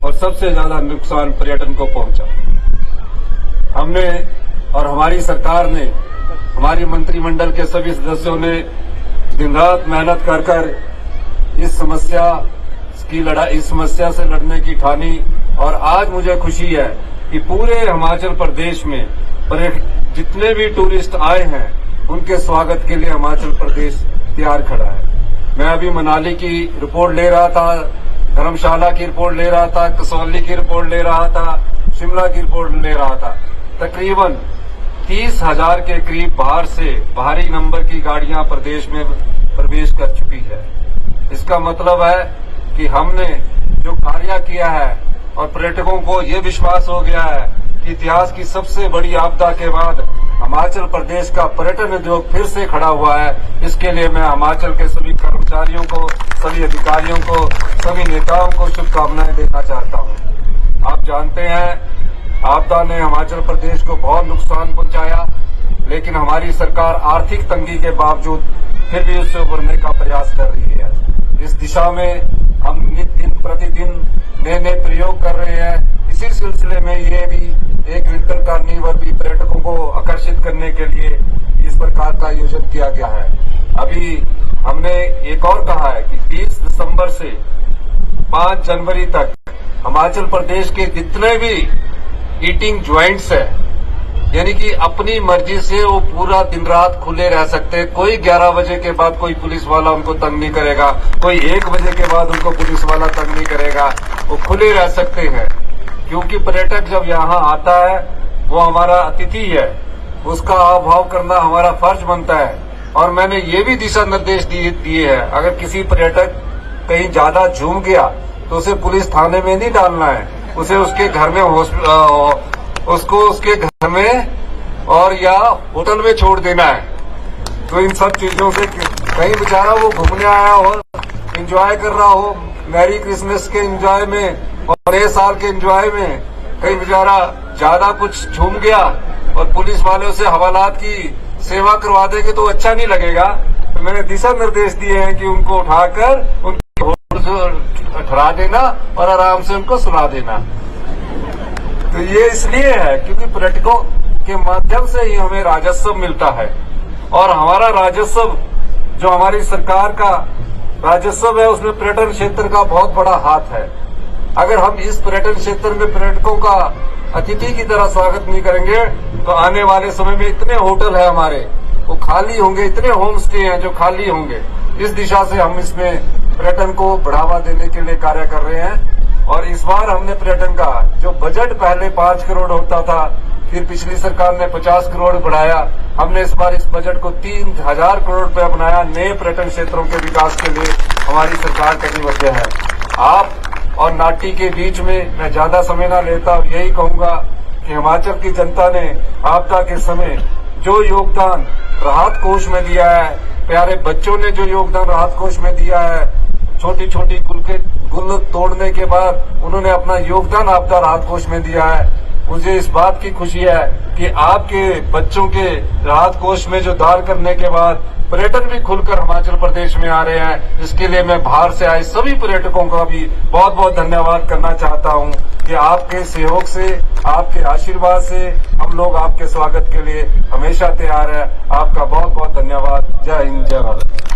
और सबसे ज्यादा नुकसान पर्यटन को पहुंचा। हमने और हमारी सरकार ने, हमारी मंत्रिमंडल के सभी सदस्यों ने दिन रात मेहनत कर इस समस्या से लड़ने की ठानी। और आज मुझे खुशी है कि पूरे हिमाचल प्रदेश में जितने भी टूरिस्ट आए हैं उनके स्वागत के लिए हिमाचल प्रदेश तैयार खड़ा है। मैं अभी मनाली की रिपोर्ट ले रहा था, धर्मशाला की रिपोर्ट ले रहा था, कसौली की रिपोर्ट ले रहा था, शिमला की रिपोर्ट ले रहा था। तकरीबन 30,000 के करीब बाहर से भारी नंबर की गाड़ियां प्रदेश में प्रवेश कर चुकी है। इसका मतलब है कि हमने जो कार्य किया है और पर्यटकों को ये विश्वास हो गया है कि इतिहास की सबसे बड़ी आपदा के बाद हिमाचल प्रदेश का पर्यटन उद्योग फिर से खड़ा हुआ है। इसके लिए मैं हिमाचल के सभी कर्मचारियों को, सभी अधिकारियों को, सभी नेताओं को शुभकामनाएं देना चाहता हूं। आप जानते हैं आपदा ने हिमाचल प्रदेश को बहुत नुकसान पहुंचाया, लेकिन हमारी सरकार आर्थिक तंगी के बावजूद फिर भी उससे उबरने का प्रयास कर रही है। इस दिशा में हम दिन प्रतिदिन नए नए प्रयोग कर रहे हैं। इसी सिलसिले में ये भी एक विंटर कार्निवल भी पर्यटकों को आकर्षित करने के लिए इस प्रकार का आयोजन किया गया है। अभी हमने एक और कहा है कि 30 दिसंबर से 5 जनवरी तक हिमाचल प्रदेश के जितने भी ईटिंग ज्वाइंट्स है, यानी कि अपनी मर्जी से वो पूरा दिन रात खुले रह सकते हैं। कोई 11 बजे के बाद कोई पुलिस वाला उनको तंग नहीं करेगा, कोई 1 बजे के बाद उनको पुलिस वाला तंग नहीं करेगा, वो खुले रह सकते हैं। क्योंकि पर्यटक जब यहाँ आता है वो हमारा अतिथि है, उसका अभाव करना हमारा फर्ज बनता है। और मैंने ये भी दिशा निर्देश दिए हैं, अगर किसी पर्यटक कहीं ज्यादा झूम गया तो उसे पुलिस थाने में नहीं डालना है, उसे उसके घर में उसको उसके घर में और या होटल में छोड़ देना है। तो इन सब चीजों से कहीं बेचारा वो घूमने आया हो, एंजॉय कर रहा हो, मैरी क्रिसमस के एंजॉय में और नए साल के एंजॉय में, कहीं बेचारा ज्यादा कुछ झूम गया और पुलिस वाले उसे हवालात की सेवा करवा देंगे तो अच्छा नहीं लगेगा। तो मैंने दिशा निर्देश दिए हैं कि उनको उठाकर उनके होटल से ठहरा देना और आराम से उनको सुला देना। तो ये इसलिए है क्योंकि पर्यटकों के माध्यम से ही हमें राजस्व मिलता है और हमारा राजस्व, जो हमारी सरकार का राजस्व है, उसमें पर्यटन क्षेत्र का बहुत बड़ा हाथ है। अगर हम इस पर्यटन क्षेत्र में पर्यटकों का अतिथि की तरह स्वागत नहीं करेंगे तो आने वाले समय में इतने होटल है हमारे वो खाली होंगे, इतने होम स्टे हैं जो खाली होंगे। इस दिशा से हम इसमें पर्यटन को बढ़ावा देने के लिए कार्य कर रहे हैं। और इस बार हमने पर्यटन का जो बजट पहले 5 करोड़ होता था, फिर पिछली सरकार ने 50 करोड़ बढ़ाया, हमने इस बार इस बजट को 3,000 करोड़ रुपया बनाया। नए पर्यटन क्षेत्रों के विकास के लिए हमारी सरकार कटिबद्ध है। आप और नाटी के बीच में मैं ज्यादा समय न लेता, यही कहूंगा कि हिमाचल की जनता ने आपदा के समय जो योगदान राहत कोष में दिया है, प्यारे बच्चों ने जो योगदान राहत कोष में दिया है, छोटी छोटी गुल तोड़ने के बाद उन्होंने अपना योगदान आपदा राहत कोष में दिया है। मुझे इस बात की खुशी है कि आपके बच्चों के राहत कोष में जो दान करने के बाद पर्यटन भी खुलकर हिमाचल प्रदेश में आ रहे हैं। इसके लिए मैं बाहर से आए सभी पर्यटकों का भी बहुत बहुत धन्यवाद करना चाहता हूं कि आपके सहयोग से, आपके आशीर्वाद से हम लोग आपके स्वागत के लिए हमेशा तैयार हैं। आपका बहुत बहुत धन्यवाद। जय हिंद, जय भारत।